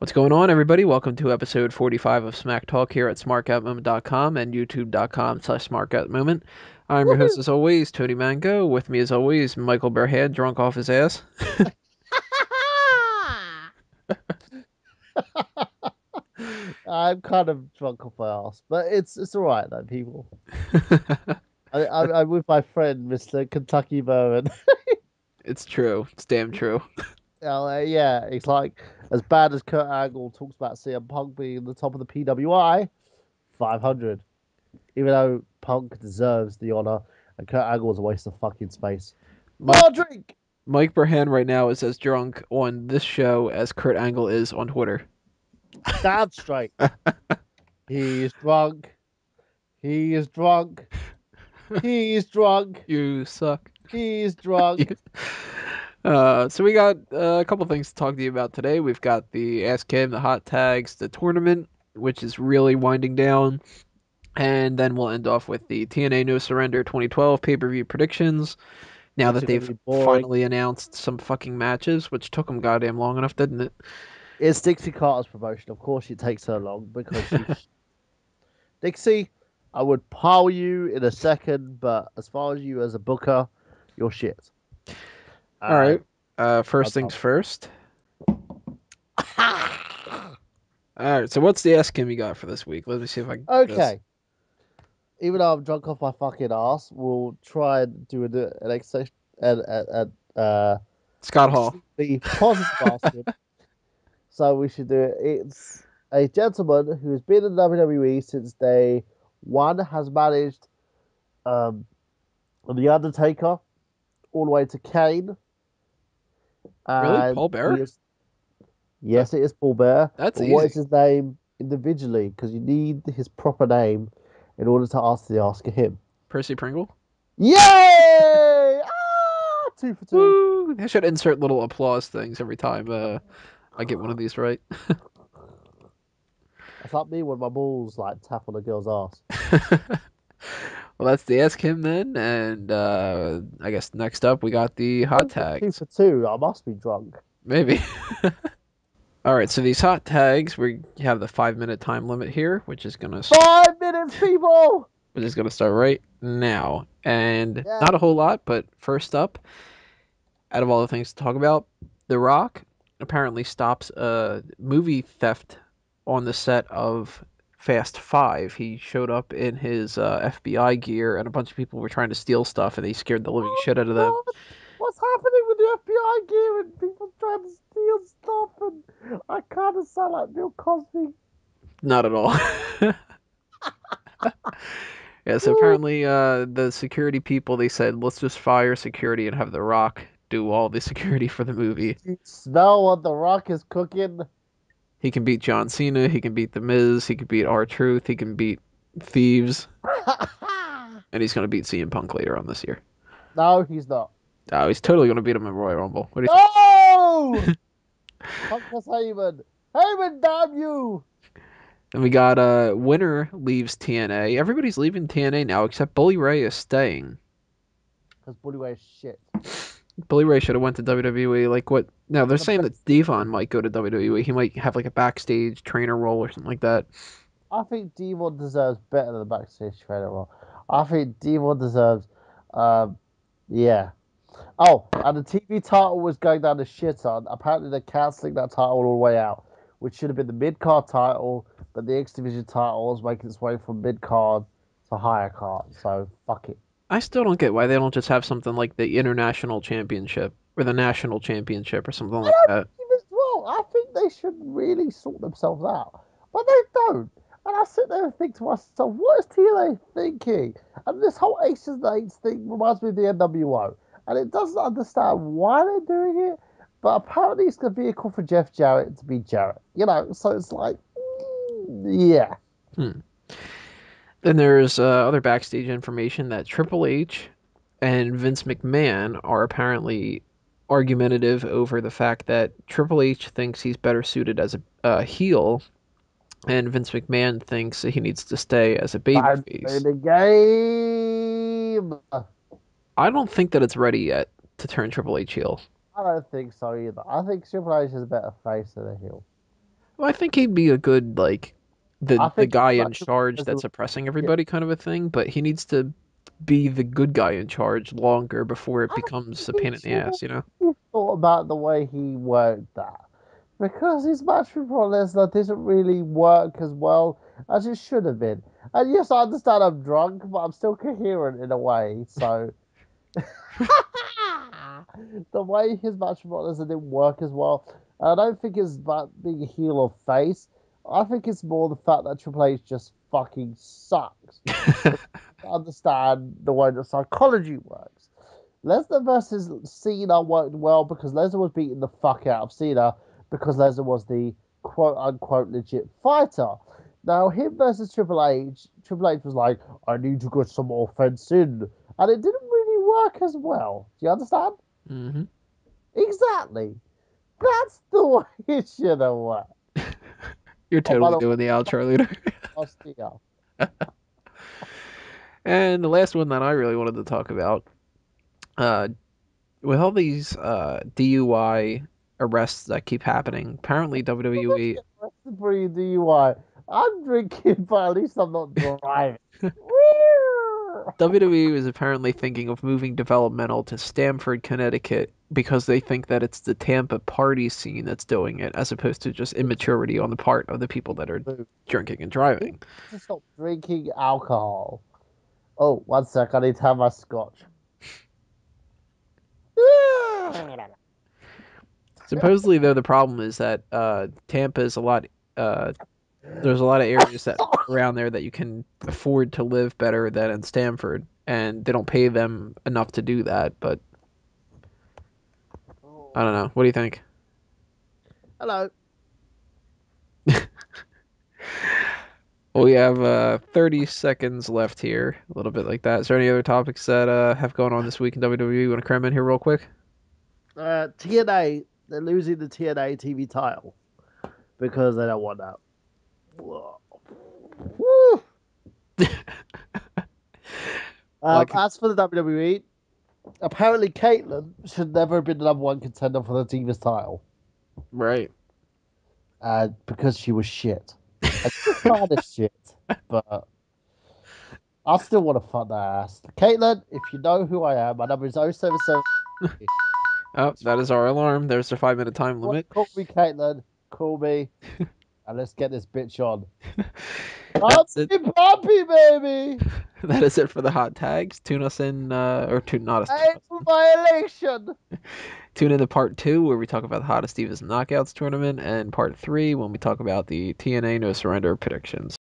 What's going on, everybody? Welcome to episode 45 of Smack Talk here at smarkoutmoment.com and youtube.com/smarkoutmoment. I'm your host, Woohoo! as always, Tony Mango. With me, as always, Michael Bearhead, drunk off his ass. I'm kind of drunk off my ass, but it's all right though, people. I'm with my friend, Mr. Kentucky Bourbon. It's true. It's damn true. Yeah, it's like as bad as Kurt Angle talks about CM Punk being the top of the PWI, 500. Even though Punk deserves the honor, and Kurt Angle was a waste of fucking space. Mike, More drink. Mike Bearhead right now is as drunk on this show as Kurt Angle is on Twitter. Damn straight. He is drunk. He is drunk. He is drunk. You suck. He is drunk. So we got a couple things to talk to you about today. We've got the Ask Him, the hot tags, the tournament, which is really winding down. And then we'll end off with the TNA No Surrender 2012 pay-per-view predictions. Now Which that are going to they've be boring. finally announced some fucking matches, which took them goddamn long enough, didn't it? It's Dixie Carter's promotion. Of course, it takes so long because she. Dixie, I would pile you in a second, but as far as you as a booker, you're shit. All right. I'm First things done. first. All right. So what's the Ask Him you got for this week? Let me see if I can get this. Okay. Even though I'm drunk off my fucking ass, we'll try and do an exception and Scott Hall. the positive basket. So we should do it. It's a gentleman who has been in WWE since day one, has managed The Undertaker all the way to Kane. Really? And Paul Bearer? yes, it is Paul Bearer. That's But what is easy. his name individually? Because you need his proper name in order to ask the Asker him. Percy Pringle? Yay! Ah, 2 for 2. Woo! I should insert little applause things every time I get one of these right. That's like me when my balls like tap on a girl's ass. Well, that's the Ask Him then, and I guess next up we got the hot Don't put two tags. for two. I must be drunk. Maybe. All right, so these hot tags, we have the 5 minute time limit here, 5 minutes, people. which is gonna start right now. And Yeah. not a whole lot, but first up, out of all the things to talk about, The Rock apparently stops a movie theft on the set of Fast Five. He showed up in his FBI gear, and a bunch of people were trying to steal stuff, and he scared the living Oh shit out of them. God! What's happening with the FBI gear and people trying to steal stuff? And I kind of sound like Bill Cosby. Not at all. Yeah, so apparently the security people, they said, let's just fire security and have The Rock do all the security for the movie. You smell what the Rock is cooking? He can beat John Cena, he can beat The Miz, he can beat R-Truth, he can beat Thieves, and he's going to beat CM Punk later on this year. No, he's not. Oh, he's totally going to beat him in Royal Rumble. What do you No! Punkus Heyman. Heyman, damn you! And we got winner leaves TNA. Everybody's leaving TNA now except Bully Ray is staying. Because Bully Ray is shit. Bully Ray should have went to WWE. Like what? No, they're The saying best. that Devon might go to WWE. He might have like a backstage trainer role or something like that. I think Devon deserves better than the backstage trainer role. I think Devon deserves, yeah. Oh, and the TV title was going down the shitter. Apparently, they're cancelling that title all the way out, which should have been the mid card title, but the X Division title is making its way from mid card to higher card. So fuck it. I still don't get why they don't just have something like the International Championship or the National Championship or something I like don't that. think as well. I think they should really sort themselves out, but they don't. And I sit there and think to myself, what is TNA thinking? And this whole Aces and Eights thing reminds me of the NWO. And it doesn't understand why they're doing it, but apparently it's the vehicle for Jeff Jarrett to be Jarrett. So it's like, yeah. Hmm. Then there's other backstage information that Triple H and Vince McMahon are apparently argumentative over the fact that Triple H thinks he's better suited as a heel, and Vince McMahon thinks that he needs to stay as a Time to play babyface. the game. I don't think that it's ready yet to turn Triple H heel. I don't think so either. I think Triple H is a better face than a heel. Well, I think he'd be a good like I the think guy it's in like charge Triple that's oppressing yeah, everybody kind of a thing, but he needs to be the good guy in charge longer before it I becomes a think pain he in the should ass, you know? have thought about the way he worked that. Because his match with Brock Lesnar didn't really work as well as it should have been. And yes, I understand I'm drunk, but I'm still coherent in a way. So the way his match with Brock Lesnar didn't work as well. And I don't think it's about being a heel or face. I think it's more the fact that Triple H just fucking sucks. To understand the way that psychology works. Lesnar versus Cena worked well because Lesnar was beating the fuck out of Cena because Lesnar was the quote unquote legit fighter. Now, him versus Triple H was like, I need to get some offense in. And it didn't really work as well. Do you understand? Hmm. Exactly. That's the way it should have worked. You're Oh, by totally the way, doing the outro leader. Ostia. And the last one that I really wanted to talk about, uh, with all these DUI arrests that keep happening, apparently WWE Get arrested for your DUI. I'm drinking, but at least I'm not driving. Woo! WWE is apparently thinking of moving developmental to Stamford, Connecticut, because they think that it's the Tampa party scene that's doing it, as opposed to just immaturity on the part of the people that are drinking and You need driving. to stop drinking alcohol. Oh, one sec. I need to have my scotch. Supposedly, though, the problem is that Tampa is a lot. There's a lot of areas that around there that you can afford to live better than in Stamford, and they don't pay them enough to do that. But I don't know. What do you think? Hello. Well, we have 30 seconds left here, a little bit like that. Is there any other topics that have gone on this week in WWE? You want to cram in here real quick? TNA. They're losing the TNA TV title because they don't want that. Woo. Like, As for the WWE, apparently Caitlyn should never have been the number one contender for the Divas title right. because she was shit. And she's kind of shit, but I still want to fuck that ass. Caitlyn, if you know who I am, my number is 077. Oh, that is our alarm. There's the 5 minute time limit. Call me Caitlyn. Call me, and let's get this bitch on. That's it. Puppy, puppy, baby. That is it for the hot tags. Tune us in, or tune not us. Aim for violation. Tune in to part 2 where we talk about the hottest Divas Knockouts tournament, and part 3 when we talk about the TNA No Surrender predictions.